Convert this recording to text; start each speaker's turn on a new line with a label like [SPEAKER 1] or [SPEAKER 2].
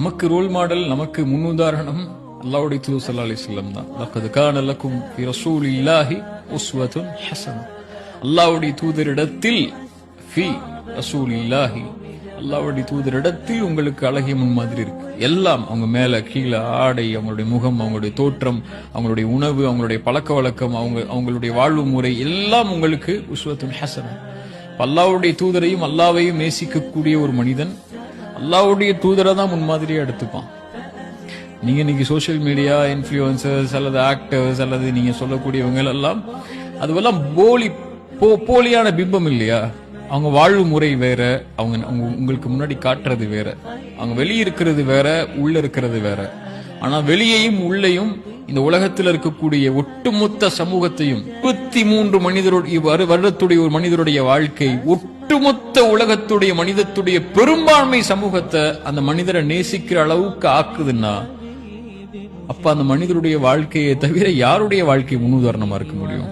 [SPEAKER 1] நமக்கு role model, நமக்கு முன்னுதாரணம் அல்லாஹ்வுடைய தூதர் ஸல்லல்லாஹு அலைஹி வஸல்லம் தான். லக்கத் கான லக்கும் ஃபீ ரசூலில்லாஹி உஸ்வத்துன் ஹஸனா. அல்லாஹ்வுடைய தூதரிடத்தில், ஃபீ ரசூலில்லாஹி, அல்லாஹ்வுடைய தூதரிடத்தில் உங்களுக்கு அழகிய முன்மாதிரி இருக்கு. எல்லாம், அவங்க மேல கீழே ஆடை, அவங்களுடைய முகம், அவங்களுடைய தோற்றம், அவங்களுடைய உணவு, அவங்களுடைய பழக்க வழக்கம், அவங்களுடைய வாழ்வு முறை எல்லாம் உங்களுக்கு உஸ்வத்துன் ஹஸனா. அல்லாஹ்வுடைய தூதரையும் அல்லாஹ்வையும் நேசிக்கக்கூடிய ஒரு மனிதன் அல்லாஹ்வுடைய தூதரை தான் முன்மாதிரியா எடுத்துப்பான். நீங்க இன்னைக்கு சோசியல் மீடியா இன்ஃப்ளூயன்சர்ஸ் அல்லது ஆக்டர்ஸ் அல்லது நீங்க சொல்லக்கூடியவங்க எல்லாம் அதுவெல்லாம் போலியான பிம்பம் இல்லையா? அவங்க வாழ்வு முறை வேற, அவங்க உங்களுக்கு முன்னாடி காட்டுறது வேற, அவங்க வெளியே இருக்கிறது வேற, உள்ள இருக்கிறது வேற. ஆனா வெளியையும் உள்ளேயும் இந்த உலகத்தில் இருக்கக்கூடிய ஒட்டுமொத்த சமூகத்தையும் 23 வருடத்துடைய ஒரு மனிதருடைய வாழ்க்கை, ஒட்டுமொத்த உலகத்துடைய மனிதத்துடைய பெரும்பான்மை சமூகத்தை அந்த மனிதரை நேசிக்கிற அளவுக்கு ஆக்குதுன்னா, அப்ப அந்த மனிதருடைய வாழ்க்கையை தவிர யாருடைய வாழ்க்கை முன்னுதாரணமா இருக்க முடியும்?